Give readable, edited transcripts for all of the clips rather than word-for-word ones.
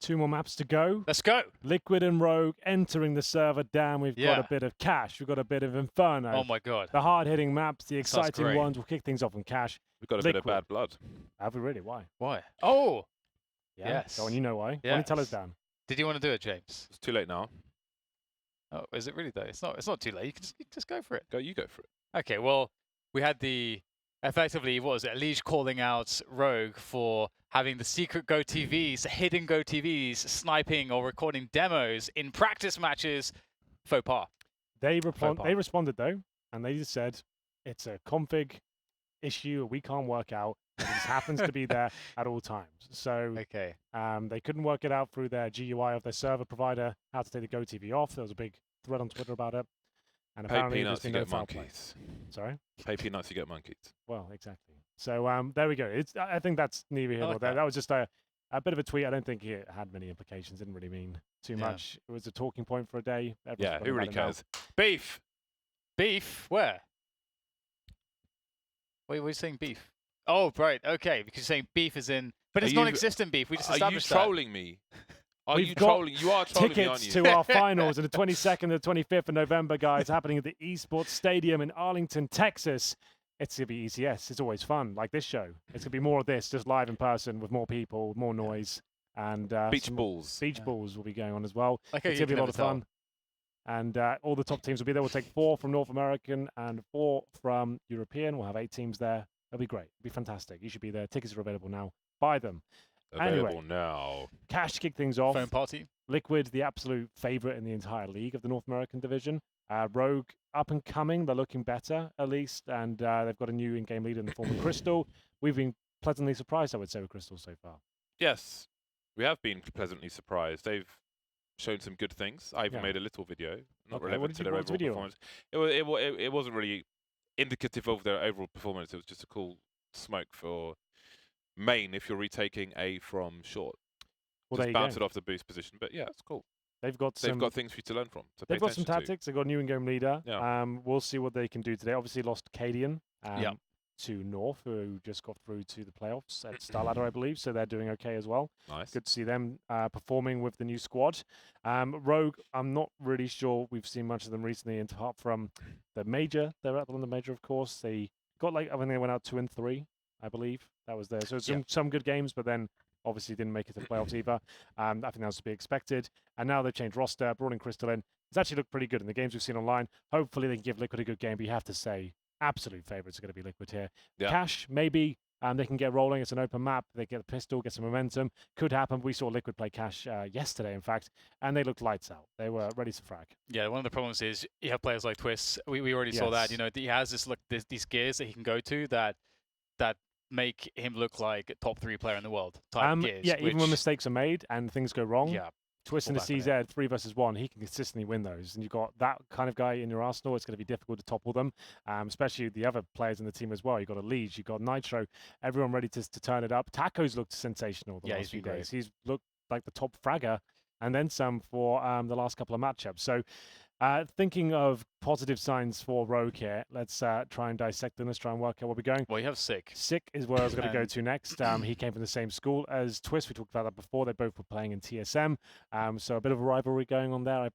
2 more maps to go. Let's go. Liquid and Rogue entering the server down. We've got a bit of Cash. We've got a bit of Inferno. Oh my god. The hard-hitting maps, the exciting ones. We'll kick things off on Cash. We've got a bit of bad blood. Have we really? Why? Why? Oh! Yeah. Yes. Go on, you know why. Yes. Why don't you tell us, Dan? Did you want to do it, James? It's too late now. Oh, is it really though? It's not too late. You can just go for it. You go for it. Okay, well, we had effectively, what was it, Liege calling out Rogue for having the secret GoTVs, hidden GoTVs, sniping or recording demos in practice matches. Faux pas. They responded, though, and they just said, it's a config issue we can't work out. It just happens to be there at all times. So okay. They couldn't work it out through their GUI of their server provider, how to take the GoTV off. There was a big thread on Twitter about it. And Pay apparently peanuts, you get monkeys. Sorry? Pay peanuts, you get monkeys. Well, exactly. So there we go. I think that's neither here nor there. That was just a bit of a tweet. I don't think it had many implications. Didn't really mean too much. It was a talking point for a day. Everyone's who really cares? Beef! Beef? Where? Wait, what are you saying beef? Oh, right. Okay, because you're saying beef is in... But it's non-existent beef. We just established that. Are you trolling me? Are you trolling? You are trolling me, aren't you? Tickets to our finals on the 22nd and 25th of November, guys, happening at the Esports Stadium in Arlington, Texas. It's going to be ECS. It's always fun, like this show. It's going to be more of this, just live in person with more people, more noise. And beach balls. Beach balls will be going on as well. Okay, it's going to be a lot of fun. And all the top teams will be there. We'll take 4 from North American and 4 from European. We'll have 8 teams there. It'll be great. It'll be fantastic. You should be there. Tickets are available now. Buy them. Available now. Cash to kick things off. Phone party. Liquid, the absolute favorite in the entire league of the North American division. Rogue, up and coming. They're looking better, at least. And they've got a new in-game leader in the form of Crystal. We've been pleasantly surprised, I would say, with Crystal so far. Yes, we have been pleasantly surprised. They've shown some good things. I even made a little video, not relevant to their overall performance. It wasn't really indicative of their overall performance. It was just a cool smoke for main if you're retaking A from short. Well, just bounce it off the boost position. But yeah, it's cool. They've got things for you to learn from. They've got some tactics. They've got a new in-game leader. Yeah. We'll see what they can do today. Obviously lost Cadian to North, who just got through to the playoffs at Starladder, I believe. So they're doing okay as well. Nice. Good to see them performing with the new squad. Rogue, I'm not really sure we've seen much of them recently, apart from the major. They're at the major, of course. They got I think they went out 2-3, I believe. That was there. So some good games, but then obviously didn't make it to the playoffs either. I think that was to be expected. And now they've changed roster, brought in Crystal in. It's actually looked pretty good in the games we've seen online. Hopefully they can give Liquid a good game, but you have to say absolute favourites are going to be Liquid here. Yeah. Cash, maybe. They can get rolling. It's an open map. They get a pistol, get some momentum. Could happen. We saw Liquid play Cash yesterday, in fact, and they looked lights out. They were ready to frag. Yeah, one of the problems is you have players like Twist. We already saw that. You know, he has these gears that he can go to that make him look like a top 3 player in the world. Gears, yeah, even when mistakes are made and things go wrong. Yeah. Twist in the CZ 3 versus 1, he can consistently win those. And you've got that kind of guy in your arsenal. It's going to be difficult to topple them, especially the other players in the team as well. You've got a Liege, you've got Nitro, everyone ready to turn it up. Taco's looked sensational the last few days. He's looked like the top fragger and then some for the last couple of matchups. So thinking of positive signs for Rogue here, let's try and dissect them. Let's try and work out where we're going. Well, you have Sick. Sick is where I was going to go to next. He came from the same school as Twist. We talked about that before. They both were playing in TSM. So a bit of a rivalry going on there,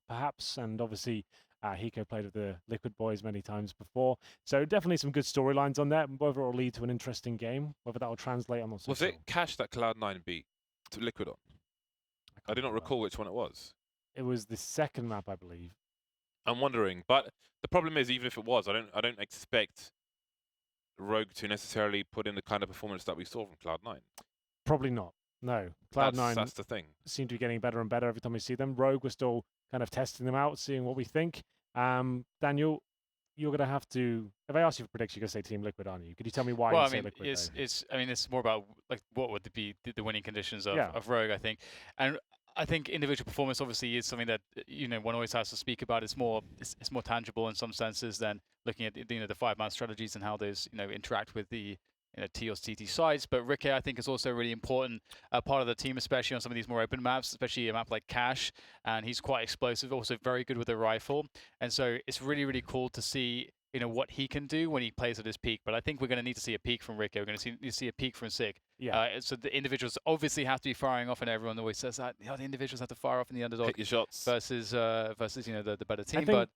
perhaps. And obviously, Hiko played with the Liquid boys many times before. So definitely some good storylines on there. Whether it will lead to an interesting game, whether that will translate, I'm not so sure. Was it Cash that Cloud9 beat to Liquid on? I do not recall which one it was. It was the second map, I believe. I'm wondering, but the problem is, even if it was, I don't expect Rogue to necessarily put in the kind of performance that we saw from Cloud9. Probably not. No, Cloud9. That's the thing. Seem to be getting better and better every time we see them. Rogue, we're still kind of testing them out, seeing what we think. Daniel, you're going to have to. If I ask you for prediction, you're going to say Team Liquid, aren't you? Could you tell me why you say Liquid? It's more about like what would be the winning conditions of Rogue, I think, and I think individual performance obviously is something that one always has to speak about. It's more tangible in some senses than looking at the 5-man strategies and how those interact with the T or CT sides. But Ricky, I think, is also a really important part of the team, especially on some of these more open maps, especially a map like Cash. And he's quite explosive, also very good with a rifle. And so it's really, really cool to see what he can do when he plays at his peak. But I think we're going to need to see a peak from Ricky. We're going to need to see a peak from Sig. Yeah. So the individuals obviously have to be firing off, and everyone always says that the individuals have to fire off in the underdog. Hit your shots versus the better team. But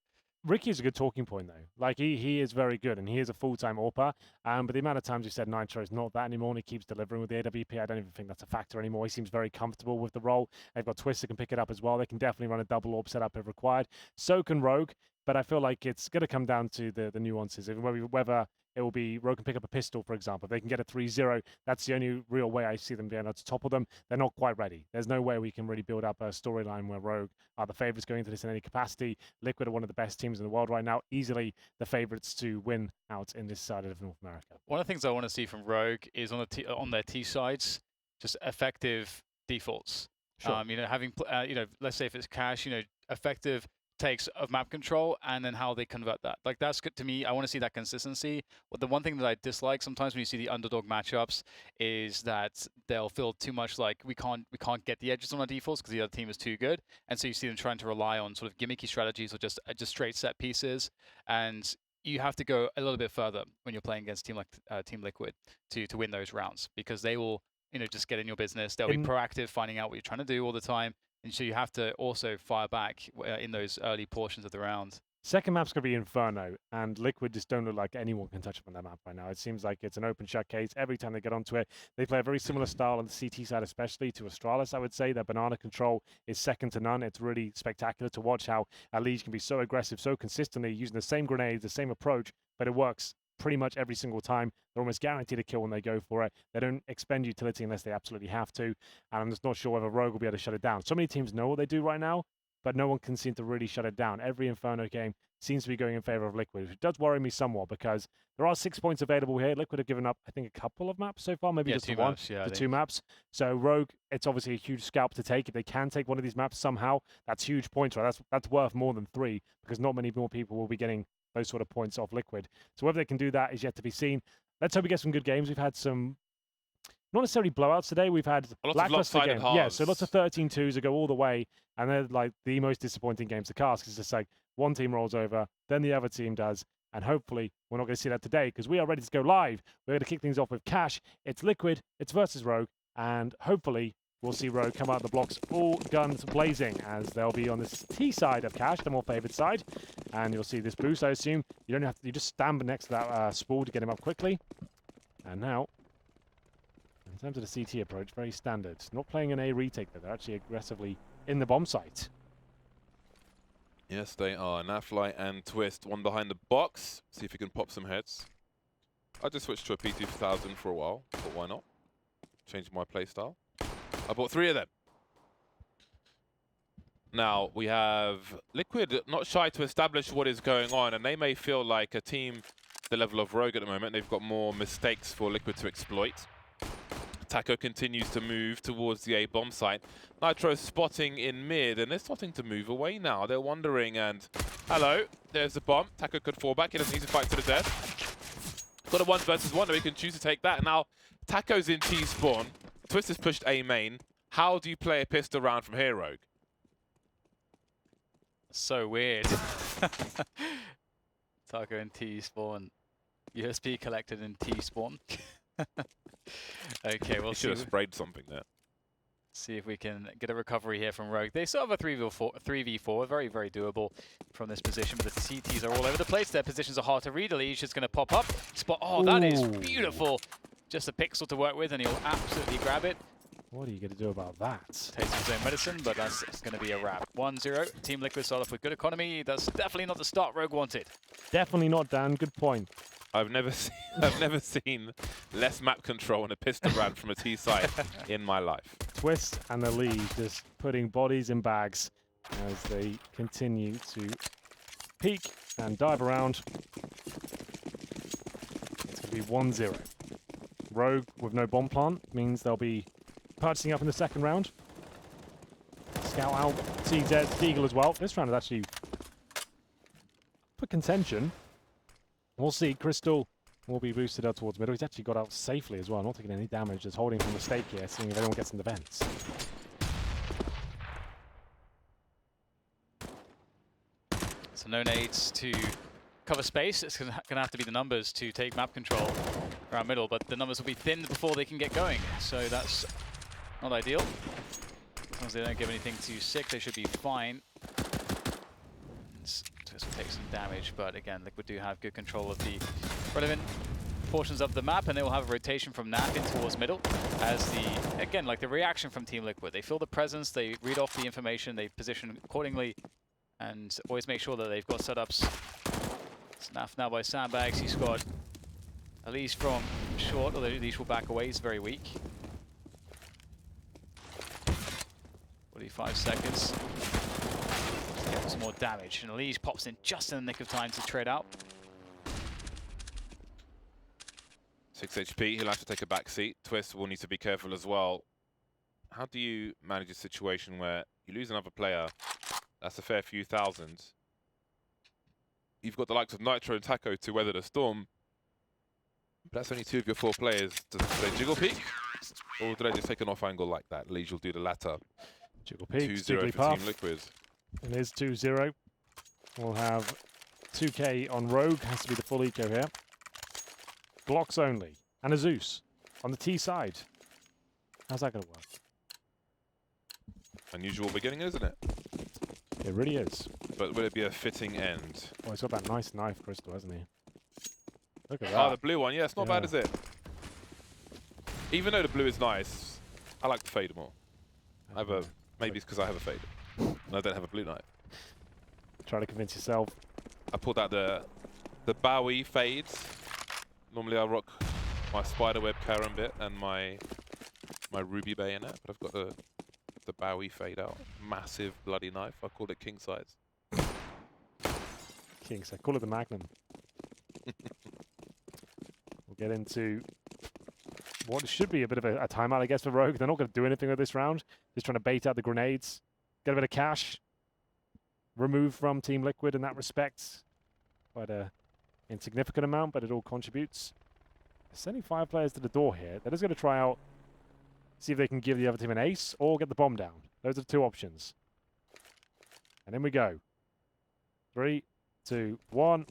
Ricky is a good talking point though. Like he is very good, and he is a full-time AWPer. But the amount of times you said Nitro is not that anymore, and he keeps delivering with the AWP, I don't even think that's a factor anymore. He seems very comfortable with the role. They've got Twist that can pick it up as well. They can definitely run a double AWP setup if required. So can Rogue. But I feel like it's going to come down to the nuances. Whether it will be Rogue can pick up a pistol, for example. If they can get a 3-0, that's the only real way I see them being able to topple them. They're not quite ready. There's no way we can really build up a storyline where Rogue are the favorites going into this in any capacity. Liquid are one of the best teams in the world right now, easily the favorites to win out in this side of North America. One of the things I want to see from Rogue is on their T sides, just effective defaults. Sure. Having let's say if it's Cash, effective takes of map control, and then how they convert that. Like, that's good to me. I want to see that consistency. But the one thing that I dislike sometimes when you see the underdog matchups is that they'll feel too much like we can't get the edges on our defaults because the other team is too good, and so you see them trying to rely on sort of gimmicky strategies or just straight set pieces. And you have to go a little bit further when you're playing against a team like Team Liquid to win those rounds, because they will just get in your business. They'll be proactive, finding out what you're trying to do all the time. And so you have to also fire back in those early portions of the round. Second map's going to be Inferno, and Liquid just don't look like anyone can touch up on that map right now. It seems like it's an open shut case. Every time they get onto it, they play a very similar style on the CT side, especially to Astralis, I would say. Their banana control is second to none. It's really spectacular to watch how Liege can be so aggressive, so consistently, using the same grenades, the same approach, but it works pretty much every single time. They're almost guaranteed a kill when they go for it. They don't expend utility unless they absolutely have to. And I'm just not sure whether Rogue will be able to shut it down. So many teams know what they do right now, but no one can seem to really shut it down. Every Inferno game seems to be going in favor of Liquid, which does worry me somewhat because there are 6 points available here. Liquid have given up, I think, a couple of maps so far, maybe just the one, the 2 maps. So Rogue, it's obviously a huge scalp to take. If they can take one of these maps somehow, that's huge points, right? That's worth more than 3 because not many more people will be getting those sort of points off Liquid. So whether they can do that is yet to be seen. Let's hope we get some good games. We've had some, not necessarily blowouts today. We've had lackluster games. Yeah, so lots of 13-2s that go all the way, and they're like the most disappointing games to cast. It's just like one team rolls over, then the other team does, and hopefully we're not going to see that today because we are ready to go live. We're going to kick things off with Cash. It's Liquid, it's versus Rogue, and hopefully we'll see Rogue come out of the blocks all guns blazing as they'll be on this T side of Cash, the more favored side. And you'll see this boost, I assume. You don't have to, you just stand next to that spool to get him up quickly. And now, in terms of the CT approach, very standard. Not playing an A retake, but they're actually aggressively in the bomb site. Yes, they are. Nafly and Twist, one behind the box. See if we can pop some heads. I just switched to a P2000 for a while, but why not? Changed my playstyle. I bought 3 of them. Now, we have Liquid not shy to establish what is going on, and they may feel like a team the level of Rogue at the moment. They've got more mistakes for Liquid to exploit. Taco continues to move towards the A bomb site. Nitro spotting in mid, and they're starting to move away now. They're wondering, and hello, there's the bomb. Taco could fall back. He doesn't need to fight to the death. Got a 1 versus 1, and we can choose to take that. Now, Taco's in T spawn. Twist has pushed A main. How do you play a pistol round from here, Rogue? So weird. Taco in T spawn. USB collected in T spawn. Okay, we'll see. Should have sprayed something there. See if we can get a recovery here from Rogue. They still have a 3v4, very, very doable from this position, but the CTs are all over the place. Their positions are hard to read. Liege is going to pop up. Spot. Oh, that is beautiful. Just a pixel to work with, and he'll absolutely grab it. What are you going to do about that? Takes his own medicine, but that's going to be a wrap. 1-0. Team Liquid start off with good economy. That's definitely not the start Rogue wanted. Definitely not, Dan. Good point. I've never seen less map control in a pistol round from a T side in my life. Twist and the lead just putting bodies in bags as they continue to peek and dive around. It's going to be 1-0. Rogue with no bomb plant means they'll be purchasing up in the second round. Scout out, CZ, Deagle as well. This round is actually for contention. We'll see. Crystal will be boosted up towards middle. He's actually got out safely as well, not taking any damage. Just holding from the stake here, seeing if anyone gets in the vents. So no nades to cover space. It's going to have to be the numbers to take map control around middle, but the numbers will be thinned before they can get going. So that's not ideal. As long as they don't give anything too sick, they should be fine. Just take some damage, but again, Liquid do have good control of the relevant portions of the map, and they will have a rotation from nap in towards middle as again, like the reaction from Team Liquid. They feel the presence, they read off the information, they position accordingly, and always make sure that they've got setups. Snapped now by Sandbags. He's got Elise from short, although Elise will back away. He's very weak. 45 seconds. Get some more damage, and Elise pops in just in the nick of time to trade out. 6 HP, he'll have to take a back seat. Twist will need to be careful as well. How do you manage a situation where you lose another player? That's a fair few thousand. You've got the likes of Nitro and Taco to weather the storm. But that's only 2 of your 4 players. Do they jiggle peek? Or do they just take an off angle like that? Lige will do the latter. Jiggle peek, 2-0 for Team Liquid. It is 2-0. We'll have 2K on Rogue. Has to be the full eco here. Glocks only. And a Zeus on the T side. How's that going to work? Unusual beginning, isn't it? It really is. But will it be a fitting end? Oh, he's got that nice knife crystal, hasn't he? Look at that. Oh, the blue one. Yeah, it's not bad, is it? Even though the blue is nice, I like the fade more. I have a... Maybe it's because I have a fade. And I don't have a blue knife. Try to convince yourself. I pulled out the Bowie fades. Normally I rock my spiderweb karambit and my ruby bayonet, but I've got the Bowie fade out. Massive bloody knife. I called it king size. King size. Call it the Magnum. We'll get into what should be a bit of a timeout, I guess, for Rogue. They're not going to do anything with this round. Just trying to bait out the grenades. Get a bit of cash. Remove from Team Liquid in that respect. Quite a insignificant amount, but it all contributes. Sending 5 players to the door here. They're just going to try out, see if they can give the other team an ace or get the bomb down. Those are the 2 options. And in we go. 3, 2, 1.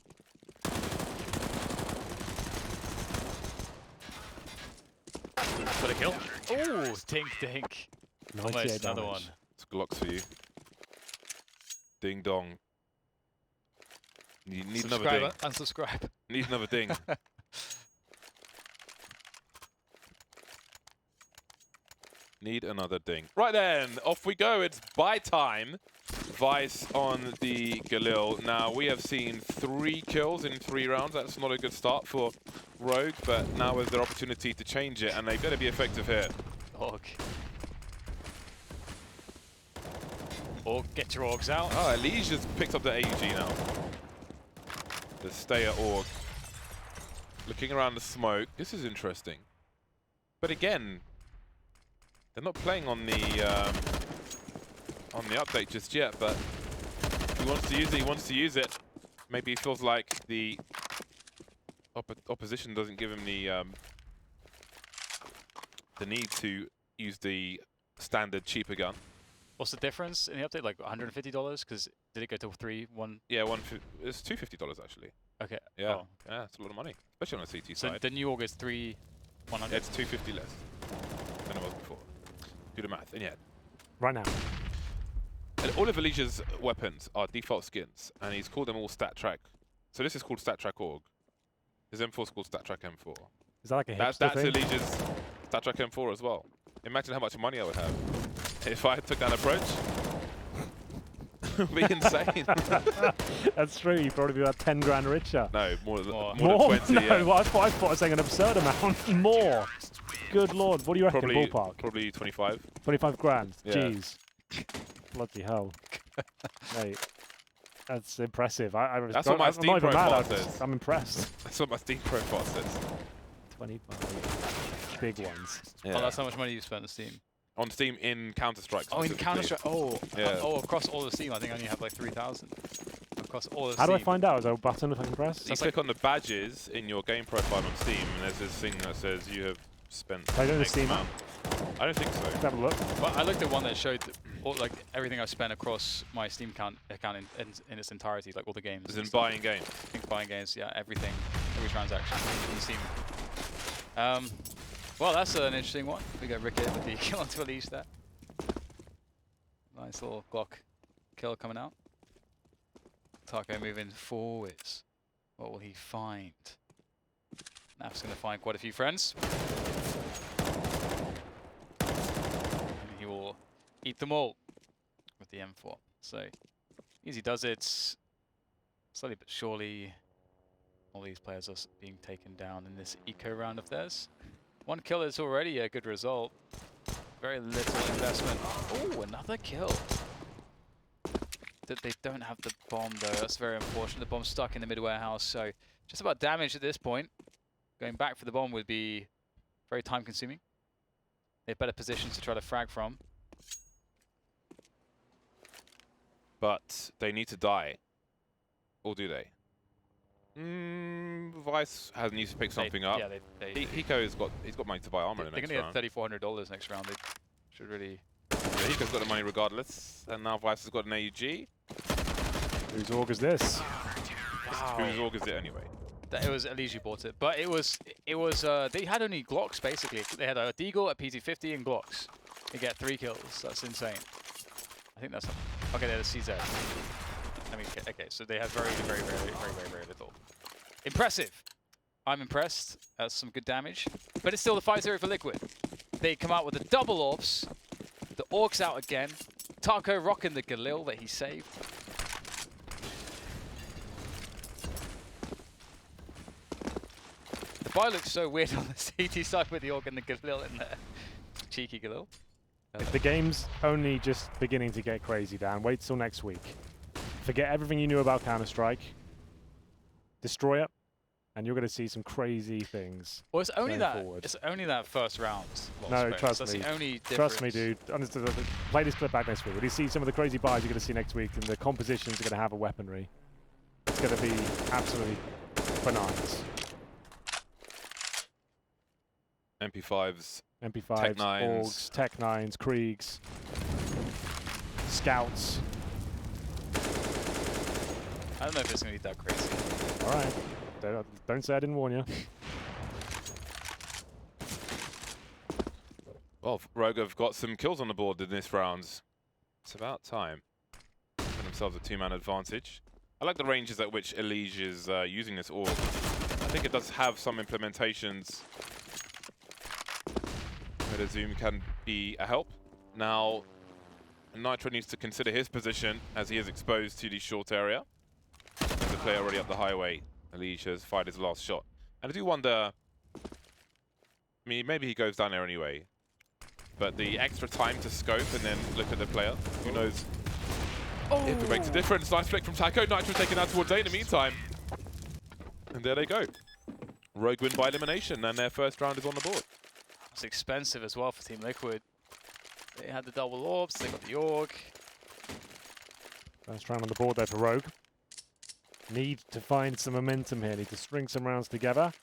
Got a kill. Oh, dink, dink. Almost another one. It's Glocks for you. Ding dong. You need another ding. Unsubscribe. Need another ding. Need another ding. Right then, off we go. It's buy time. Vice on the Galil. Now, we have seen 3 kills in 3 rounds. That's not a good start for Rogue, but now is their opportunity to change it, and they better be effective here. Org. Org, get your orgs out. Oh, Lige just picked up the AUG now. The Stayer Org. Looking around the smoke. This is interesting. But again, they're not playing on the update just yet, but if he wants to use it, he wants to use it. Maybe he feels like the opposition doesn't give him the need to use the standard cheaper gun. What's the difference in the update? Like $150? Because did it go to 1? Yeah, it's $250 actually. Okay. Yeah, oh, okay. Yeah, it's a lot of money, especially on the CT side. So the new org is 3 100. Yeah, it's $250 less than it was before. Do the math in your head. Right now. And all of Alicia's weapons are default skins, and he's called them all Stat Track. So this is called Stat Track Org. His M4 is called Stat Track M4. Is that like a hipster That's thing? Alicia's Stat Track M4 as well. Imagine how much money I would have if I took that approach. It would be insane. That's true. You'd probably be about 10 grand richer. No, more than 20. No, Yeah. well, I thought I was saying an absurd amount. More. Good lord. What do you reckon, ballpark? Probably 25. 25 grand. Yeah. Jeez. Bloody hell. Mate, that's impressive. That's what my Steam profile says. I'm impressed. That's what my Steam profile says. 25 big ones. Yeah. Oh, that's how much money you spent on Steam. On Steam in Counter-Strike. Oh, in Counter-Strike. Oh, yeah. Oh, across all of Steam, I think I only have like 3,000. Across all of Steam. How do I find out? Is there a button if I can press? You click on the badges in your game profile on Steam, and there's this thing that says you have spent. I don't see. I don't think so. Let's have a look. Well, I looked at one that showed like everything I've spent across my Steam account in its entirety, like all the games. As in buying games. I think buying games, yeah, everything, every transaction in Steam. Well, that's an interesting one. We got Rick with the kill onto Elise there. Nice little Glock kill coming out. Taco moving forwards. What will he find? Naf's going to find quite a few friends. And he will eat them all with the M4. So, easy does it. Slowly but surely, all these players are being taken down in this eco round of theirs. One kill is already a good result. Very little investment. Oh, another kill. That they don't have the bomb though. That's very unfortunate. The bomb's stuck in the mid warehouse, so just about damage at this point. Going back for the bomb would be very time consuming. They have better positions to try to frag from. But they need to die. Or do they? Vice needs to pick something up. Yeah, Hiko's got money to buy armor in the next round. They're going to get $3,400 next round. They should really. Yeah, Hiko's got the money regardless, and now Vice has got an AUG. Whose org is this? Wow. Whose org is it anyway? It was Elise who bought it, but it was they had only Glocks basically. They had a Deagle, a PT-50, and Glocks. They get 3 kills. That's insane. I think that's okay. They're the CZ. I mean, okay, so they have very little. Impressive. I'm impressed. That's some good damage, but it's still the 5-0 for Liquid. They come out with the double orbs. The Orcs out again. Taco rocking the Galil that he saved. The buy looks so weird on the CT side with the Orc and the Galil in there. Cheeky Galil. The game's only just beginning to get crazy, Dan. Wait till next week. Forget everything you knew about Counter-Strike. Destroy it, and you're going to see some crazy things. Well, it's only that. Forward. It's only that first round. No, trust That's me. the only trust me, dude. Play this clip back next week. When you see some of the crazy buys you're going to see next week, and the compositions are going to have a weaponry, it's going to be absolutely bananas. MP5s. MP5s, Orgs, Tech 9s, Kriegs, Scouts. I don't know if it's going to be that crazy. All right. Don't say I didn't warn you. Well, Rogue have got some kills on the board in this round. It's about time. Giving themselves a 2-man advantage. I like the ranges at which Elise is using this orb. I think it does have some implementations where the zoom can be a help. Now, Nitro needs to consider his position as he is exposed to the short area. There's a player already up the highway. Elise has fired his last shot. And I do wonder, I mean, maybe he goes down there anyway. But the extra time to scope and then look at the player, who knows if it makes a difference. Nice flick from Taco. Nitro taken out towards A in the meantime. And there they go. Rogue win by elimination, and their first round is on the board. It's expensive as well for Team Liquid. They had the double orbs, they got the Org. First round on the board there for Rogue. Need to find some momentum here. Need to string some rounds together.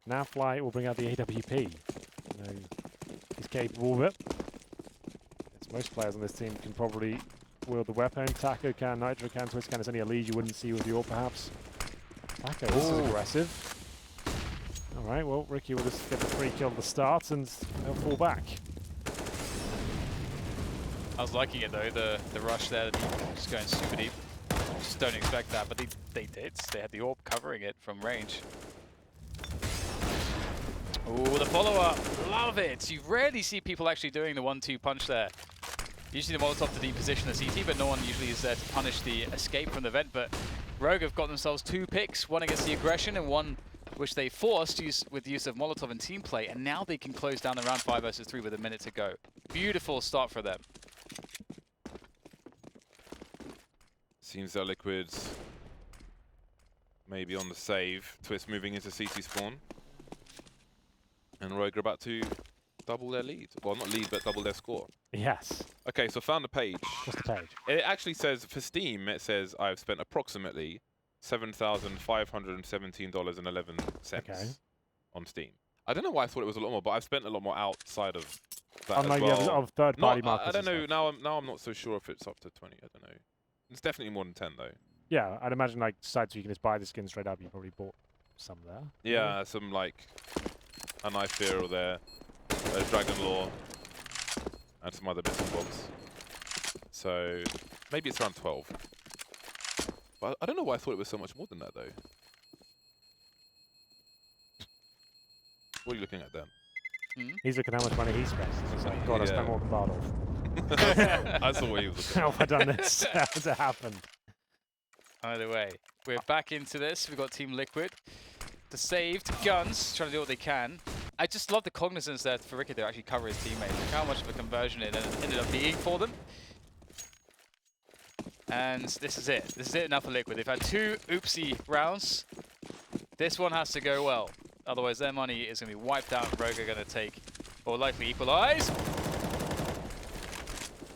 Now Fly will bring out the AWP. You know, he's capable of it. As most players on this team can probably wield the weapon. Taco can, Nitro can, Twist can. It's only a lead you wouldn't see with the AWP perhaps. Taco, this is aggressive. All right, well, Ricky will just get the free kill at the start and they'll fall back. I was liking it though, the rush there, just going super deep. Just don't expect that, but they did. They had the AWP covering it from range. Oh, the follow-up. Love it. You rarely see people actually doing the 1-2 punch there. Usually the Molotov to deposition the CT, but no one usually is there to punish the escape from the vent. But Rogue have got themselves 2 picks, one against the aggression and one which they forced with the use of Molotov and team play, and now they can close down the round 5 versus 3 with a minute to go. Beautiful start for them. Seems that Liquid's maybe on the save. Twist moving into CT spawn. And Rogue are about to double their lead. Well, not lead, but double their score. Yes. Okay, so found the page. What's the page? It actually says, for Steam, it says I've spent approximately $7,517.11 on Steam. I don't know why I thought it was a lot more, but I've spent a lot more outside of that Unlike as well. of third-party markets. I don't know. Now I'm not so sure if it's up to 20. I don't know. It's definitely more than 10 though. Yeah, I'd imagine like sites where you can just buy the skin straight up. You probably bought some there. Yeah, some like a knife fear there, a Dragon Law, and some other bits and bobs. So maybe it's around 12. But I don't know why I thought it was so much more than that though. What are you looking at then? He's looking at how much money he spends. He's like, God, I spent more than Bardolph. I saw what he was looking at. How have I done this? How has it happened? Either way, we're back into this. We've got Team Liquid. The saved guns, trying to do what they can. I just love the cognizance there for Ricky to actually cover his teammates. Look how much of a conversion it ended up being for them. And this is it. This is it now for Liquid. They've had 2 oopsie rounds. This one has to go well. Otherwise, their money is going to be wiped out. Rogue are going to take, or likely equalize.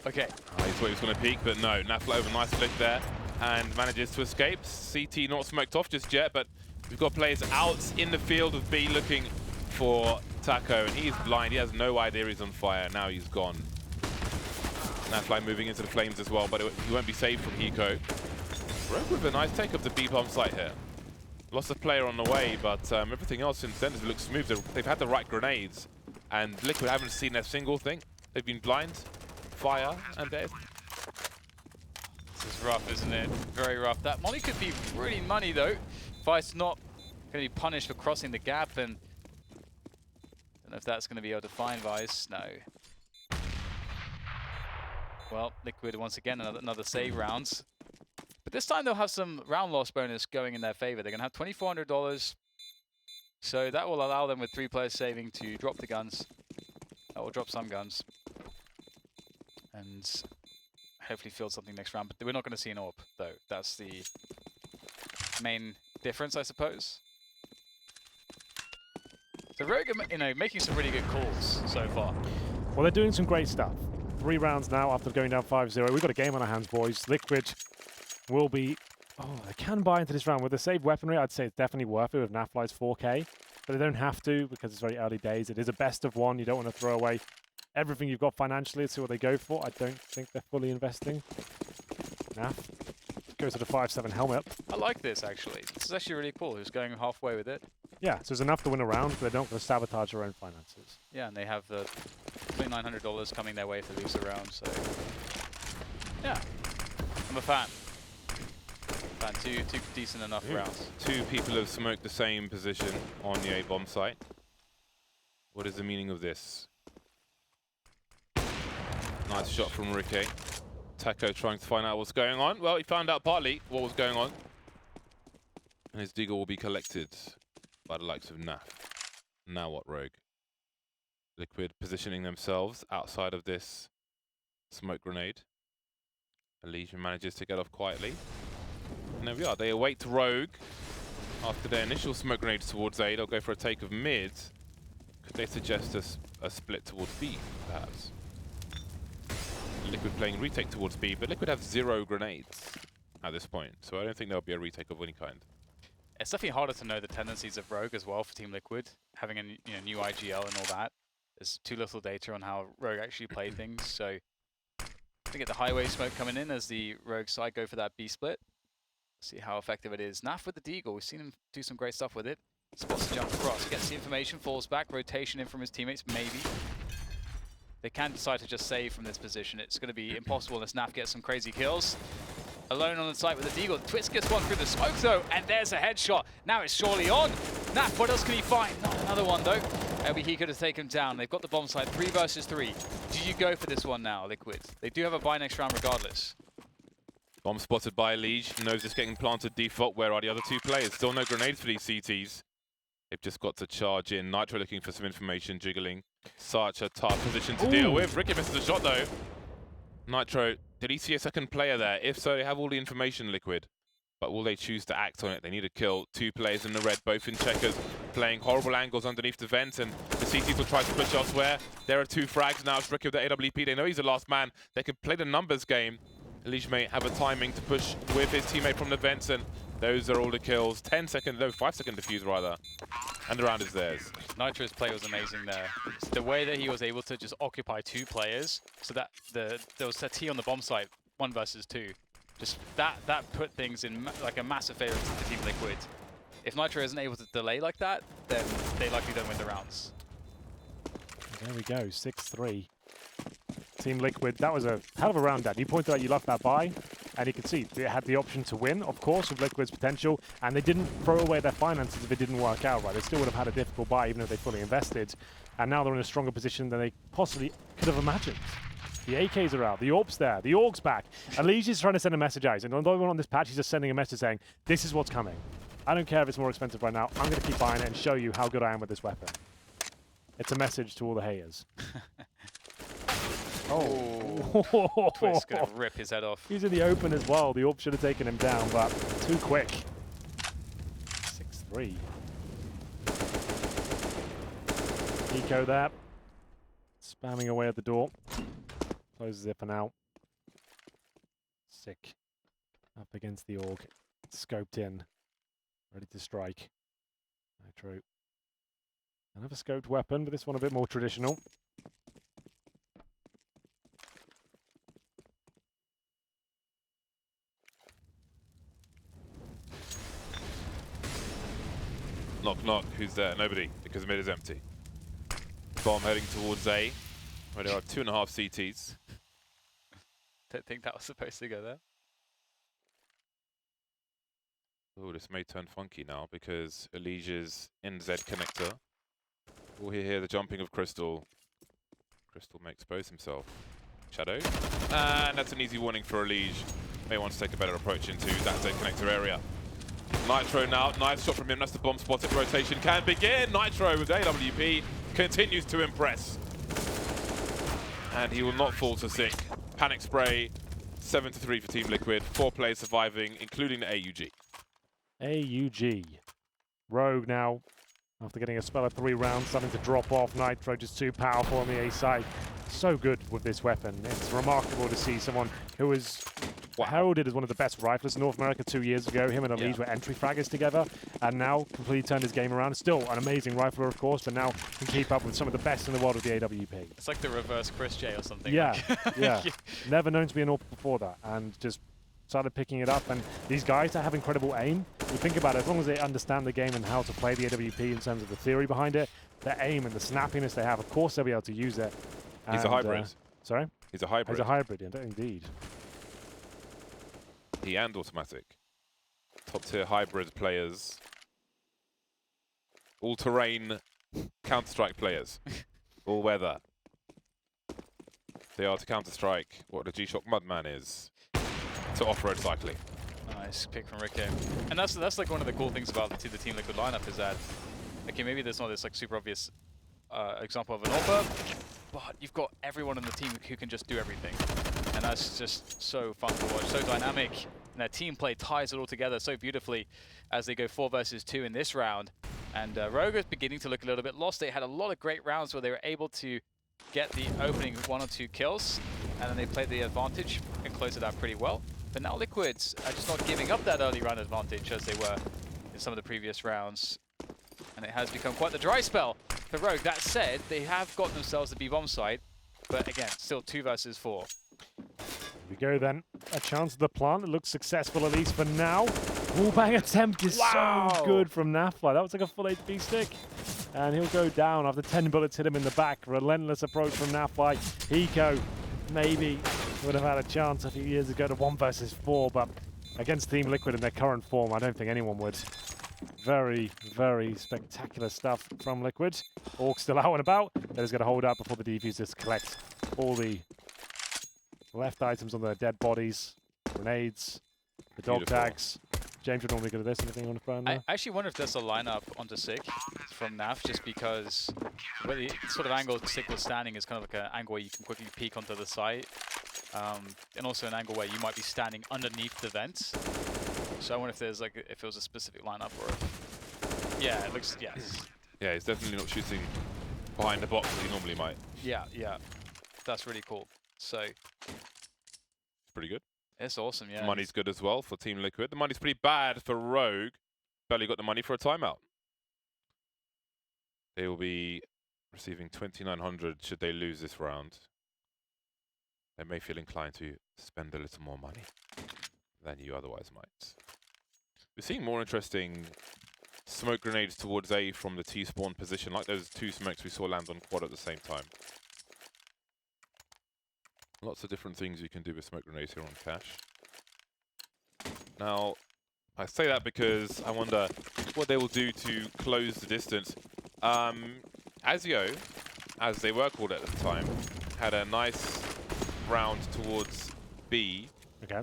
Okay. Oh, he thought he was going to peek, but no. Nafla over, nice flick there, and manages to escape. CT not smoked off just yet, but we've got players out in the field of B looking for Taco, and he's blind. He has no idea he's on fire. Now he's gone. Nafla moving into the flames as well, but he won't be saved from Hiko. Rogue with a nice take of the B bomb site here. Lost a player on the way, but everything else since then has looked smooth. They've had the right grenades, and Liquid haven't seen a single thing. They've been blind, fire, and dead. This is rough, isn't it? Very rough. That Molly could be really money, though. Vice not going to be punished for crossing the gap, and don't know if that's going to be able to find Vice. No. Well, Liquid once again another save rounds. But this time they'll have some round loss bonus going in their favor. They're going to have $2,400. So that will allow them with 3 players saving to drop the guns. That will drop some guns. And hopefully field something next round. But we're not going to see an AWP, though. That's the main difference, I suppose. So Rogue are, making some really good calls so far. Well, they're doing some great stuff. 3 rounds now after going down 5-0. We've got a game on our hands, boys. Liquid will be... Oh, they can buy into this round. With the saved weaponry, I'd say it's definitely worth it with Nafly's 4K. But they don't have to because it's very early days. It is a best of 1. You don't want to throw away everything you've got financially to see what they go for. I don't think they're fully investing. Naf goes to the 5-7 helmet. I like this, actually. This is actually really cool. Who's going halfway with it. Yeah, so it's enough to win a round, but they're not going to sabotage their own finances. Yeah, and they have the $2,900 coming their way if they lose a round, so... Yeah, I'm a fan. Two decent enough rounds. 2 people have smoked the same position on the A-bomb site. What is the meaning of this? Nice shot from Ricky. Taco trying to find out what's going on. Well, he found out partly what was going on. And his deagle will be collected by the likes of Naf. Now what, Rogue? Liquid positioning themselves outside of this smoke grenade. Elysian manages to get off quietly. And there we are. They await Rogue after their initial smoke grenade towards A. They'll go for a take of mid. Could they suggest a split towards B, perhaps? Liquid playing retake towards B, but Liquid have 0 grenades at this point, so I don't think there'll be a retake of any kind. It's definitely harder to know the tendencies of Rogue as well for Team Liquid, having a new IGL and all that. There's too little data on how Rogue actually play things, so we get the highway smoke coming in as the Rogue side go for that B split. See how effective it is. Naf with the deagle, we've seen him do some great stuff with it. Spots the jump across, gets the information, falls back, rotation in from his teammates, maybe. They can decide to just save from this position. It's going to be impossible unless Naf gets some crazy kills. Alone on the site with the deagle. Twitz gets one through the smoke though, and there's a headshot. Now it's surely on. Naf, what else can he find? Not another one though. Maybe he could have taken him down. They've got the bomb site, 3 versus 3. Do you go for this one now, Liquid? They do have a buy next round regardless. Bomb spotted by Liege. Knows it's getting planted default. Where are the other 2 players? Still no grenades for these CTs. They've just got to charge in. Nitro looking for some information, jiggling. Such a tough position to deal with. Ricky misses the shot though. Nitro, did he see a second player there? If so, they have all the information, Liquid. But will they choose to act on it? They need to kill 2 players in the red, both in checkers, playing horrible angles underneath the vent, and the CTs will try to push elsewhere. There are 2 frags now. It's Ricky with the AWP. They know he's the last man. They can play the numbers game. Elige may have a timing to push with his teammate from the vents, and Those are all the kills. 10-second, no, 5-second defuse rather. And the round is theirs. Nitro's play was amazing there. The way that he was able to just occupy 2 players, so that there was a T on the bomb site, 1 versus 2. Just that put things in like a massive favor to Team Liquid. If Nitro isn't able to delay like that, then they likely don't win the rounds. There we go, 6-3. Team Liquid, that was a hell of a round, Dan. You pointed out you loved that buy, and you can see they had the option to win, of course, with Liquid's potential, and they didn't throw away their finances if it didn't work out, right? They still would have had a difficult buy even if they fully invested, and now they're in a stronger position than they possibly could have imagined. The AKs are out, the AWP's there, the AUG's back. Elige is trying to send a message out, and although we're on this patch, he's just sending a message saying, this is what's coming. I don't care if it's more expensive right now, I'm going to keep buying it and show you how good I am with this weapon. It's a message to all the haters. Oh, Twist gonna rip his head off. He's in the open as well. The AWP should have taken him down, but too quick. 6-3. Eco there. Spamming away at the door. Closes it for now. Sick. Up against the AUG. Scoped in. Ready to strike. Nitro. Another scoped weapon, but this one a bit more traditional. Knock, knock. Who's there? Nobody, because mid is empty. Bomb heading towards A, where there are 2.5 CTs. Don't think that was supposed to go there. Oh, this may turn funky now because Elige's in Z connector. We'll hear the jumping of Crystal. Crystal may expose himself. Shadow. And that's an easy warning for Elige. May want to take a better approach into that Z connector area. Nitro now, nice shot from him, that's the bomb spotted, rotation can begin. Nitro with AWP continues to impress. And he will not fall to sick. Panic spray, 7-3 for Team Liquid, 4 players surviving, including the AUG. AUG. Rogue now, after getting a spell of 3 rounds, starting to drop off. Nitro just too powerful on the A side. So good with this weapon. It's remarkable to see someone who is heralded as one of the best riflers in North America 2 years ago. Him and Elige were entry fraggers together, and now completely turned his game around. Still an amazing rifler, of course, but now can keep up with some of the best in the world with the AWP. It's like the reverse Chris J or something. Yeah, like. yeah. Never known to be an AWP before that, and just started picking it up. And these guys that have incredible aim, you think about it, as long as they understand the game and how to play the AWP in terms of the theory behind it, their aim and the snappiness they have, of course they'll be able to use it. He's a hybrid. Sorry? He's a hybrid. He's a hybrid, indeed. He and automatic. Top tier hybrid players. All-terrain Counter-Strike players. All weather. They are to Counter-Strike what the G-Shock Mudman is to off-road cycling. Nice pick from Ricky. And that's like one of the cool things about the Team Liquid lineup is that, okay, maybe there's not this like super obvious example of an AWP, but you've got everyone on the team who can just do everything. And that's just so fun to watch, so dynamic. And their team play ties it all together so beautifully as they go 4 versus 2 in this round. And Rogue is beginning to look a little bit lost. They had a lot of great rounds where they were able to get the opening 1 or 2 kills, and then they played the advantage and closed it out pretty well. But now Liquids are just not giving up that early round advantage as they were in some of the previous rounds. And it has become quite the dry spell for Rogue. That said, they have got themselves the B-bomb side, but again, still 2 versus 4. Here we go then. A chance at the plant. It looks successful at least for now. Wallbang attempt is so good from Nafla. That was like a full HP stick. And he'll go down after 10 bullets hit him in the back. Relentless approach from Nafla. Eco maybe would have had a chance a few years ago to 1 versus 4, but against Team Liquid in their current form, I don't think anyone would. Very, very spectacular stuff from Liquid. Orc still out and about. They're just going to hold up before the defusers collect all the left items on their dead bodies, grenades, the dog tags. James would normally go to this. Anything you want to throw in there? I actually wonder if there's a lineup onto Sick from Naf, just because where the sort of angle Sick was standing is kind of like an angle where you can quickly peek onto the site, and also an angle where you might be standing underneath the vents. So I wonder if there's like if it was a specific lineup or if, yeah, it looks yes. Yeah, he's definitely not shooting behind the box as he normally might. Yeah, yeah, that's really cool. So pretty good. It's awesome, yeah. The money's good as well for Team Liquid. The money's pretty bad for Rogue. Barely got the money for a timeout. They will be receiving 2,900 should they lose this round. They may feel inclined to spend a little more money than you otherwise might. We're seeing more interesting smoke grenades towards A from the T-spawn position, like those 2 smokes we saw land on quad at the same time. Lots of different things you can do with smoke grenades here on Cash. Now, I say that because I wonder what they will do to close the distance. Azio, as they were called at the time, had a nice round towards B,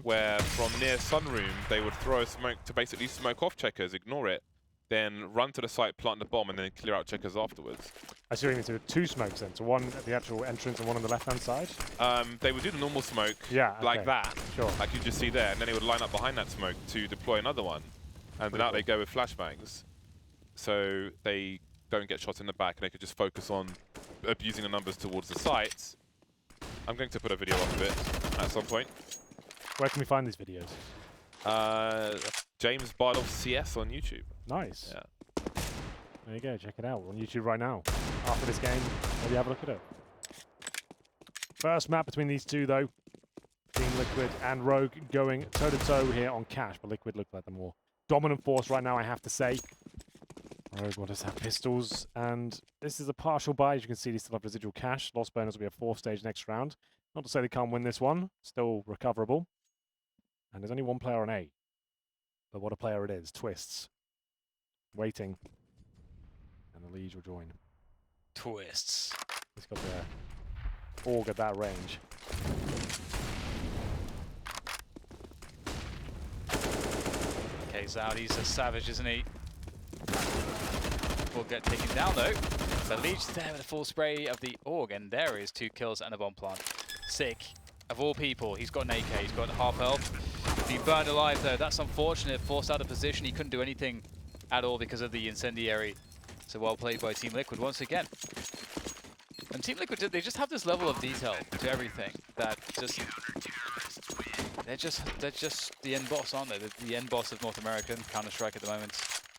where from near Sunroom, they would throw a smoke to basically smoke off Checkers, ignore it, then run to the site, plant the bomb, and then clear out Checkers afterwards. I see what you mean. So 2 smokes then, so one at the actual entrance and one on the left-hand side? They would do the normal smoke like that, like you just see there, and then they would line up behind that smoke to deploy another one. And then out they go with flashbangs. So they don't get shot in the back, and they could just focus on abusing the numbers towards the sites. I'm going to put a video up of it at some point. Where can we find these videos? James Barlow CS on YouTube. Nice. Yeah. There you go, check it out. We're on YouTube right now. After this game, maybe have a look at it. First map between these two, though. Team Liquid and Rogue going toe-to-toe here on Cash, but Liquid look like the more dominant force right now, I have to say. Rogue will just have pistols, and this is a partial buy. As you can see, they still have residual cash. Lost bonus will be a 4th stage next round. Not to say they can't win this one. Still recoverable. And there's only one player on A. But what a player it is. Twists. Waiting. And the Liege will join. Twists. He's got the AUG at that range. Okay, Zaudi's a savage, isn't he? Will get taken down though. The Liege there with a full spray of the AUG, and there is 2 kills and a bomb plant. Sick. Of all people, he's got an AK, he's got half health. He burned alive though, that's unfortunate. Forced out of position, he couldn't do anything at all because of the incendiary. So well played by Team Liquid once again. And Team Liquid, they just have this level of detail to everything that just... They're just the end boss, aren't they? They're the end boss of North American Counter-Strike at the moment.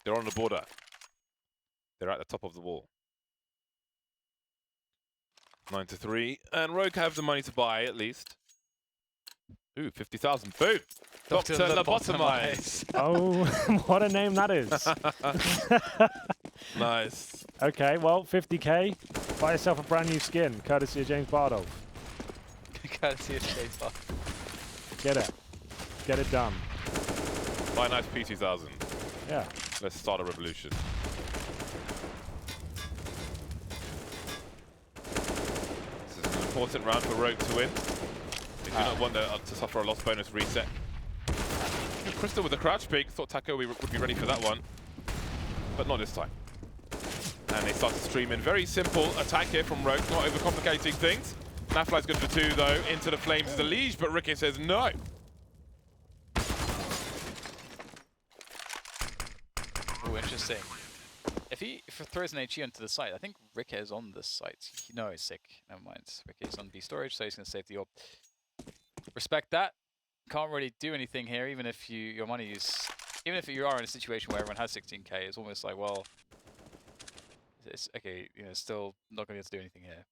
They're on the border. They're at the top of the wall. 9-3, and Rogue have the money to buy at least. Ooh, 50,000. Boom! Dr. Lobotomize. Oh, what a name that is. Nice. Okay, well, 50k. Buy yourself a brand new skin, courtesy of James Bardow. Courtesy of James Bardow. Get it. Get it done. Buy a nice P2000. Yeah. Let's start a revolution. This is an important round for Rogue to win. They do not want to suffer a loss bonus reset. Crystal with the crouch peek. Thought Taco would be ready for that one. But not this time. And they start to stream in. Very simple attack here from Rogue, not overcomplicating things. Nafly's good for 2 though. Into the flames is the Liege, but Ricky says no. Oh, interesting. If he throws an HE onto the site, I think Rick is on this site. No, he's sick. Never mind. Rick is on B storage, so he's going to save the orb. Respect that. Can't really do anything here, even if your money is... Even if you are in a situation where everyone has 16k, it's almost like, well... It's okay, you know, still not going to be able to do anything here.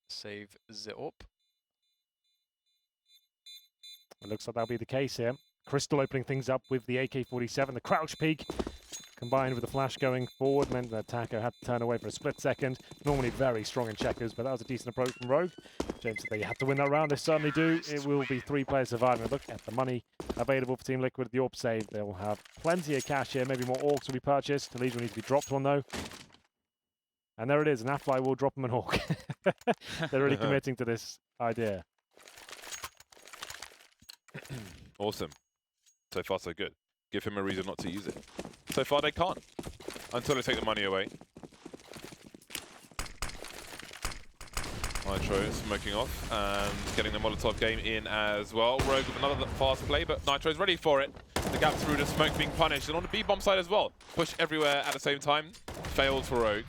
Save the orb. It looks like that'll be the case here. Crystal opening things up with the AK-47. The crouch peek combined with the flash going forward meant that Taco had to turn away for a split second. Normally very strong in checkers, but that was a decent approach from Rogue. James said they have to win that round. They certainly do. It will be 3 players surviving. Look at the money available for Team Liquid. The orb save. They will have plenty of cash here. Maybe more orcs will be purchased. The Legion will need to be dropped one though. And there it is. An Nafly will drop them an orc. They're really committing to this idea. Awesome. So far, so good. Give him a reason not to use it. So far, they can't. Until they take the money away. Nitro smoking off and getting the Molotov game in as well. Rogue with another fast play, but Nitro's ready for it. The gap through the smoke being punished. And on the B-bomb side as well. Push everywhere at the same time. Failed for Rogue.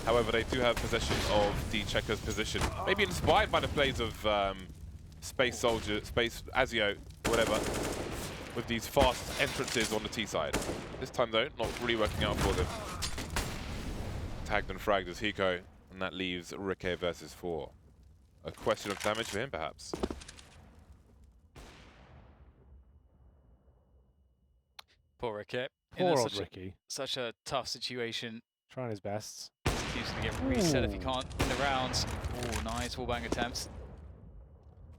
However, they do have possession of the Checker's position. Maybe inspired by the plays of Space Soldier, Space Azio, or whatever, with these fast entrances on the T side. This time, though, not really working out for them. Tagged and fragged as Hiko, and that leaves Rike versus 4. A question of damage for him, perhaps. Poor Rike. Poor old Ricky. Such a tough situation. Trying his best. He's going to get reset if he can't in the rounds. Oh, nice wallbang attempts.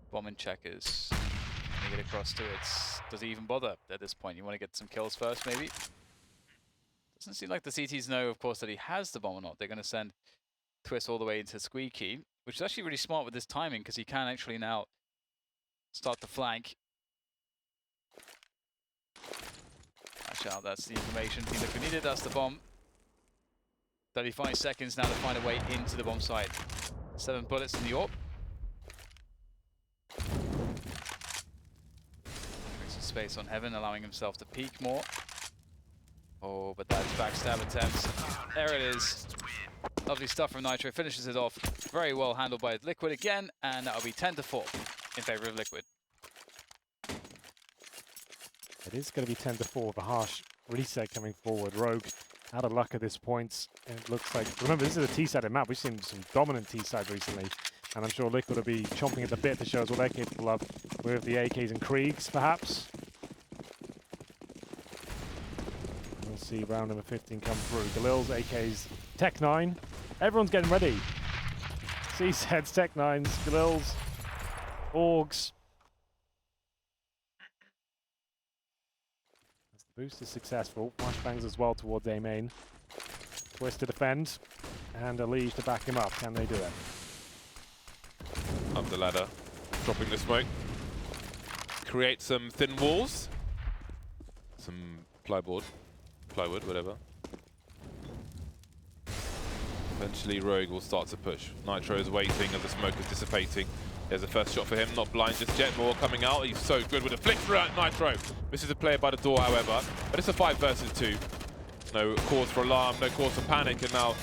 Bomb and Checkers. Can he get across to it? Does he even bother at this point? You want to get some kills first, maybe? Doesn't seem like the CTs know, of course, that he has the bomb or not. They're going to send Twist all the way into Squeaky, which is actually really smart with this timing, because he can actually now start to flank. Watch out, that's the information Team Liquid needed. That's the bomb. 35 seconds now to find a way into the bomb site. 7 bullets in the AWP. Makes some space on Heaven, allowing himself to peek more. Oh, but that's backstab attempts. There it is. Lovely stuff from Nitro. Finishes it off. Very well handled by Liquid again, and that'll be 10-4 in favor of Liquid. It is going to be 10-4 with a harsh reset coming forward. Rogue out of luck at this point. It looks like, remember, this is a T-sided map. We've seen some dominant T-side recently, and I'm sure Liquid will be chomping at the bit to show us what they're capable of with the AKs and Kriegs, perhaps. We'll see round number 15 come through. Galil's AKs, Tech 9. Everyone's getting ready. C-sets, Tech 9s, Galil's, Orgs. As the boost is successful, flashbangs as well towards A main. Twist to defend, and a Liege to back him up. Can they do it? Up the ladder, dropping the smoke. Create some thin walls. Some plywood, whatever. Eventually Rogue will start to push. Nitro is waiting as the smoke is dissipating. There's a first shot for him, not blind just yet. More coming out. He's so good with a flick through Nitro. Misses a player by the door, however. But it's a 5 versus 2. No cause for alarm, no cause for panic, and now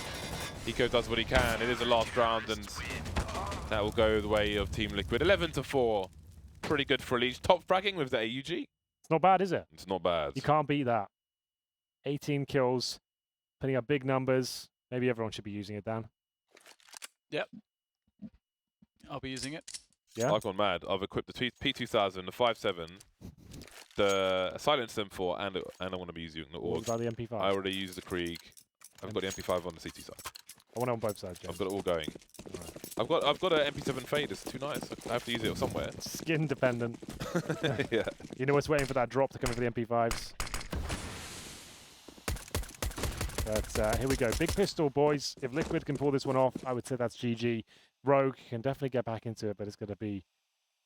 Eco does what he can. It is the last round, and that will go the way of Team Liquid. 11-4. Pretty good for Liege. Top fragging with the AUG. It's not bad, is it? It's not bad. You can't beat that. 18 kills, putting up big numbers. Maybe everyone should be using it, Dan. Yep. I'll be using it. Yeah. I've gone mad. I've equipped the P2000, the 5.7, the Silence M4, and I want to be using the What Org. about the MP5? I already used the Krieg. I've got the MP5 on the CT side. I want it on both sides, James. I've got it all going. Right. I've got an MP7 Fade. It's too nice. I have to use it somewhere. Skin dependent. Yeah. You know what's waiting for that drop to come in for the MP5s. But here we go. Big pistol, boys. If Liquid can pull this one off, I would say that's GG. Rogue can definitely get back into it, but it's going to be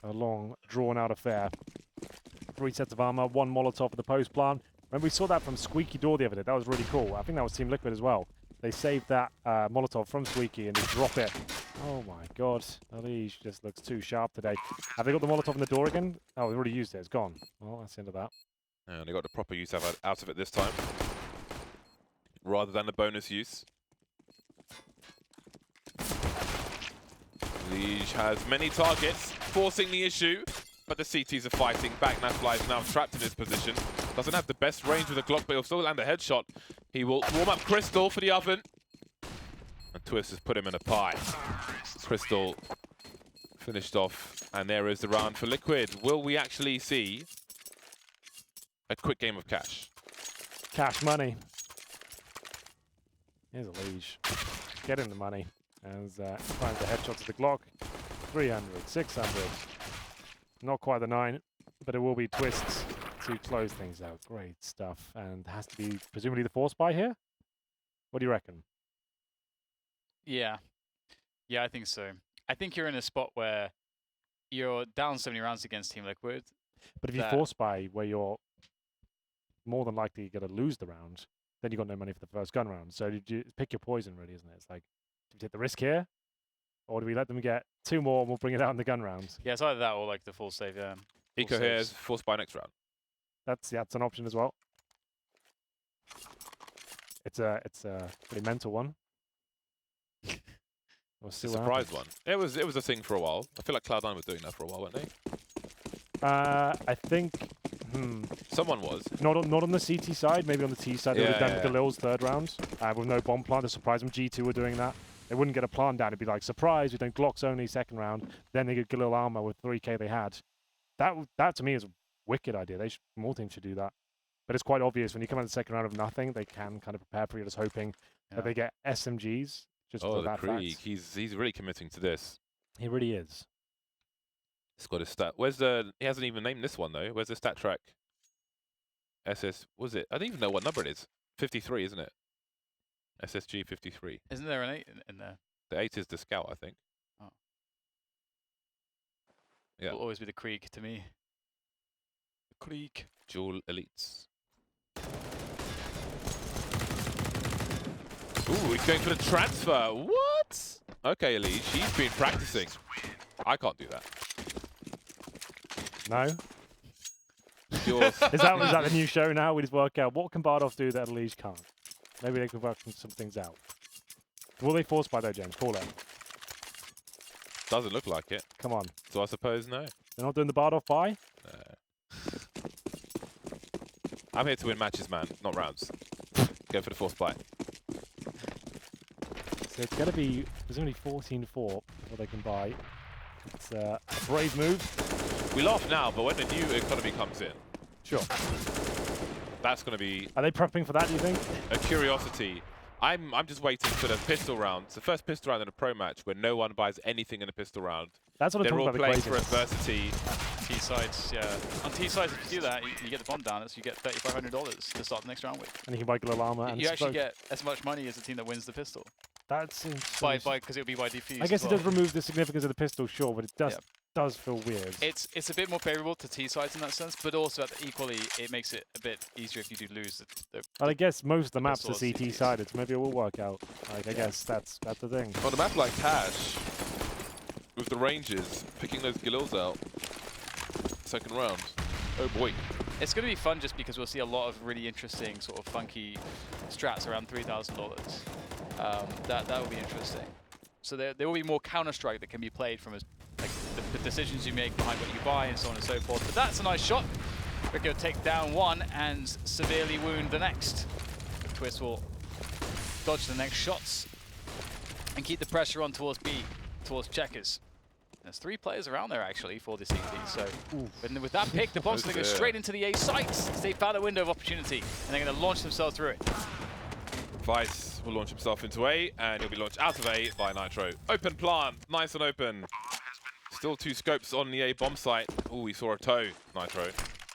a long, drawn-out affair. 3 sets of armor, 1 Molotov for the post plant. Remember, we saw that from Squeaky Door the other day. That was really cool. I think that was Team Liquid as well. They saved that Molotov from Squeaky and they drop it. Oh my god. Alish just looks too sharp today. Have they got the Molotov in the door again? Oh, they already used it. It's gone. Well, that's the end of that. And they got the proper use out of it this time, rather than the bonus use. Liege has many targets, forcing the issue, but the CTs are fighting back. Nafly is now trapped in his position. Doesn't have the best range with a Glock, but he'll still land a headshot. He will warm up Crystal for the oven. And Twist has put him in a pie. Crystal finished off, and there is the round for Liquid. Will we actually see a quick game of cash? Cash money. Here's a Liege. Getting the money. As finds the headshot to the Glock. 300, 600. Not quite the 9, but it will be Twists to close things out. Great stuff. And has to be presumably the force buy here? What do you reckon? Yeah. Yeah, I think so. I think you're in a spot where you're down 70 rounds against Team Liquid. But if you force buy where you're more than likely going to lose the round, then you've got no money for the first gun round. So you pick your poison, really, isn't it? It's like, do we take the risk here? Or do we let them get 2 more and we'll bring it out in the gun round? Yeah, it's either that or like the full save, yeah. Eco here is forced by next round. That's an option as well. It's a pretty mental one. It's a surprise one. It was a thing for a while. I feel like Cloud9 were doing that for a while, weren't they? I think someone was. Not on the CT side, maybe on the T side. They would have done Galil's third round with no bomb plant to surprise them. G2 were doing that. They wouldn't get a plant down. It'd be like, surprise, we don't Glocks only second round. Then they get Galil armor with 3k they had. That to me is a wicked idea. More teams should do that. But it's quite obvious when you come out of the second round of nothing, they can kind of prepare for you, just hoping that they get SMGs. Just for that Krieg. fact. He's really committing to this. He really is. He's got his stat. He hasn't even named this one though. Where's the stat track? SS, was it? I don't even know what number it is. 53, isn't it? SSG 53. Isn't there an 8 in there? The 8 is the scout, I think. Oh. Yeah. It'll always be the Krieg to me. The Krieg. Dual elites. Ooh, he's going for the transfer. What? Okay, Elite, she's been practicing. I can't do that. No? is that the new show now? We just work out what can Bardolph do that Elite can't. Maybe they can work some things out. Will they force by though, James? Call it. Doesn't look like it. Come on. So I suppose no. They're not doing the Bardolph buy? I'm here to win matches, man, not rounds. Go for the force buy. So it's going to be, there's only 14-4 before they can buy. It's a brave move. We laugh now, but when the new economy comes in, sure, that's going to be... Are they prepping for that, do you think? A curiosity. I'm just waiting for the pistol round. It's the first pistol round in a pro match where no one buys anything in a pistol round. That's what I'm talking about. They're all playing for adversity. T-sides, yeah. On T-sides, if you do that, you get the bomb down, so you get $3,500 to start the next round with. And you can buy Galil armor. You actually get as much money as the team that wins the pistol. That's because it'll be by defuse. I guess it does remove the significance of the pistol, sure, but it does feel weird. It's a bit more favourable to T-sides in that sense, but also equally it makes it a bit easier if you do lose I guess most of the maps are CT sided, so maybe it will work out. Like I guess that's the thing. On a map like Cash, with the ranges, picking those Galils out, second round. Oh boy. It's going to be fun just because we'll see a lot of really interesting sort of funky strats around $3,000. That will be interesting. So there will be more Counter-Strike that can be played from like the decisions you make behind what you buy and so on and so forth. But that's a nice shot. Ricky will take down one and severely wound the next. Twist will dodge the next shots and keep the pressure on towards B, towards Checkers. There's 3 players around there actually for this CT, so with that pick, the bomb's going to go straight into the A sites. They found a window of opportunity, and they're going to launch themselves through it. Vice will launch himself into A, and he'll be launched out of A by Nitro. Open plant, nice and open. Still 2 scopes on the A bomb site. Oh, we saw a toe, Nitro.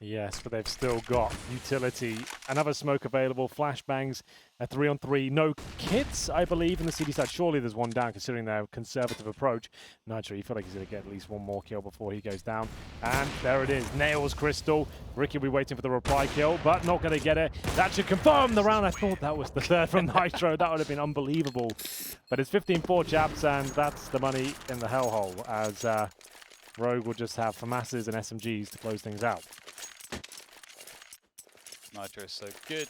Yes, but they've still got utility. Another smoke available, flashbangs, a 3-on-3. No kits, I believe, in the CD side. Surely there's one down, considering their conservative approach. Nitro, you feel like he's going to get at least one more kill before he goes down. And there it is, nails Crystal. Ricky will be waiting for the reply kill, but not going to get it. That should confirm the round. I thought that was the third from Nitro. That would have been unbelievable. But it's 15-4, chaps, and that's the money in the hellhole, as Rogue will just have FAMASs and SMGs to close things out. Nitro is so good.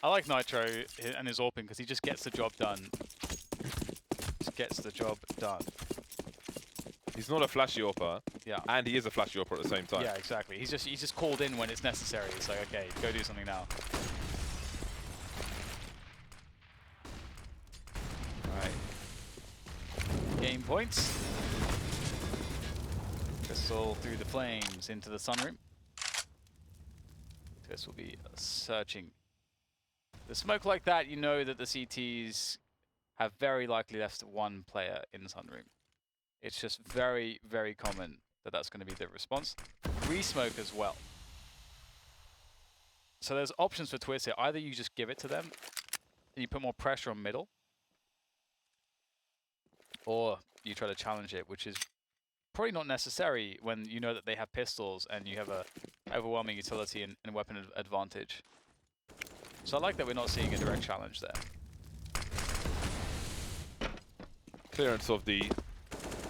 I like Nitro and his AWPing because he just gets the job done. Just gets the job done. He's not a flashy AWPer. Yeah. And he is a flashy AWPer at the same time. Yeah, exactly. He's just called in when it's necessary. It's like, okay, go do something now. Alright. Game points. Crystal through the flames into the sunroom. This will be searching. The smoke like that, you know that the CTs have very likely left one player in the sunroom. It's just very, very common that that's going to be the response. Re-smoke as well. So there's options for Twist here. Either you just give it to them and you put more pressure on middle, or you try to challenge it, which is probably not necessary when you know that they have pistols and you have a overwhelming utility and weapon advantage. So I like that we're not seeing a direct challenge there. Clearance of the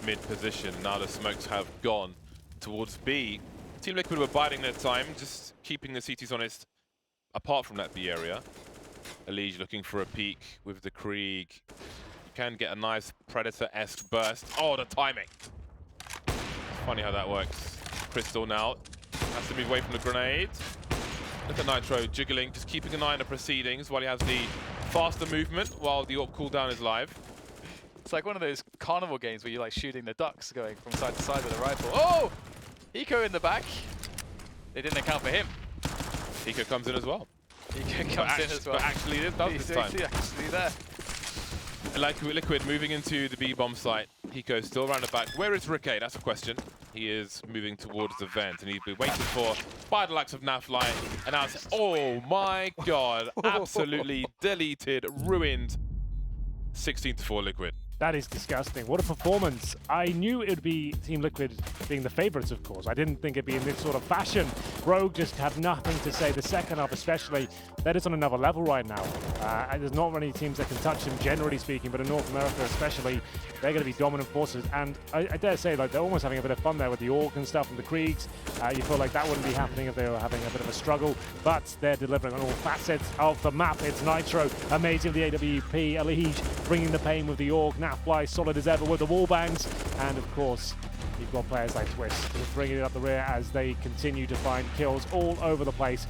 mid position. Now the smokes have gone towards B. Team Liquid were biding their time, just keeping the CTs honest apart from that B area. Elige looking for a peek with the Krieg. You can get a nice Predator-esque burst. Oh, the timing. It's funny how that works. Crystal now has to move away from the grenade. Look at Nitro jiggling, just keeping an eye on the proceedings while he has the faster movement while the AWP cooldown is live. It's like one of those carnival games where you're like shooting the ducks going from side to side with a rifle. Oh! Eco in the back. They didn't account for him. Eco comes in as well. Eco comes in as well. But actually it does this time. He's actually there. Like Liquid moving into the B-bomb site. Hiko still around the back. Where is Ricky? That's a question. He is moving towards the vent, and he'd be waiting for by the likes of Naflight. And now it's, oh my god, absolutely deleted, ruined. 16-4 Liquid. That is disgusting. What a performance. I knew it would be Team Liquid being the favorites, of course. I didn't think it'd be in this sort of fashion. Rogue just have nothing to say. The second half especially, that is on another level right now. There's not many teams that can touch them, generally speaking, but in North America especially, they're going to be dominant forces. And I dare say, like, they're almost having a bit of fun there with the Orc and stuff and the Kriegs. You feel like that wouldn't be happening if they were having a bit of a struggle, but they're delivering on all facets of the map. It's Nitro, amazing with the AWP, Elige bringing the pain with the Orc, Fly solid as ever with the wall bangs, and of course you've got players like Twist who's bringing it up the rear as they continue to find kills all over the place.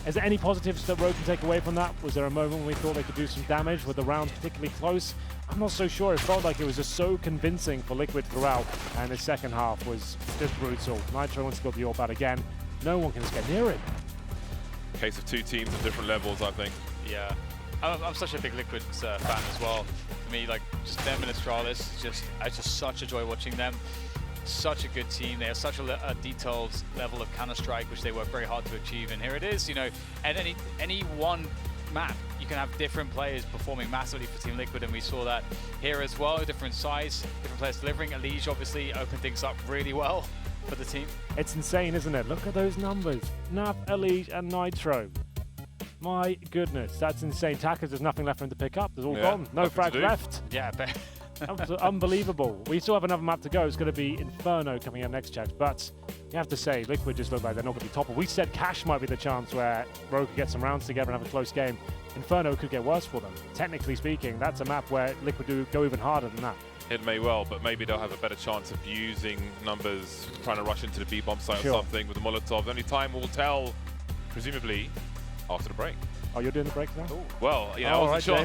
Is there any positives that Rogue can take away from that? Was there a moment when we thought they could do some damage with the rounds particularly close? I'm not so sure. It felt like it was just so convincing for Liquid throughout, and the second half was just brutal. Nitro wants to go the AWP out again. No one can just get near it. Case of two teams at different levels, I think. Yeah. I'm such a big Liquid fan as well. For me, like, just them and Astralis, it's just such a joy watching them. Such a good team. They have such a detailed level of Counter-Strike, which they work very hard to achieve. And here it is, you know, and any one map, you can have different players performing massively for Team Liquid, and we saw that here as well. Different size, different players delivering. Elige obviously opened things up really well for the team. It's insane, isn't it? Look at those numbers. Naf, Elige, and Nitro. My goodness, that's insane. Tackers, there's nothing left for him to pick up. There's all gone. No frags left. Yeah, unbelievable. We still have another map to go. It's going to be Inferno coming up next, chat. But you have to say, Liquid just look like they're not going to be toppled. We said Cash might be the chance where Rogue could get some rounds together and have a close game. Inferno could get worse for them. Technically speaking, that's a map where Liquid do go even harder than that. It may well, but maybe they'll have a better chance of using numbers, trying to rush into the B-bomb site or something with the Molotov. Only time will tell, presumably, after the break. Oh, you're doing the break now? Ooh. Well, you know, I wasn't sure. I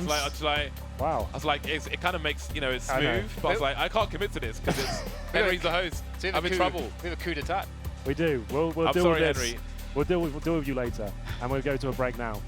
was like, it kind of makes, you know, it's smooth, but I was like, I can't commit to this because it's Henry's the host. I'm in trouble. We have a coup d'etat. We do. We'll I'm deal sorry, with this. Henry. We'll deal with you later, and we'll go to a break now.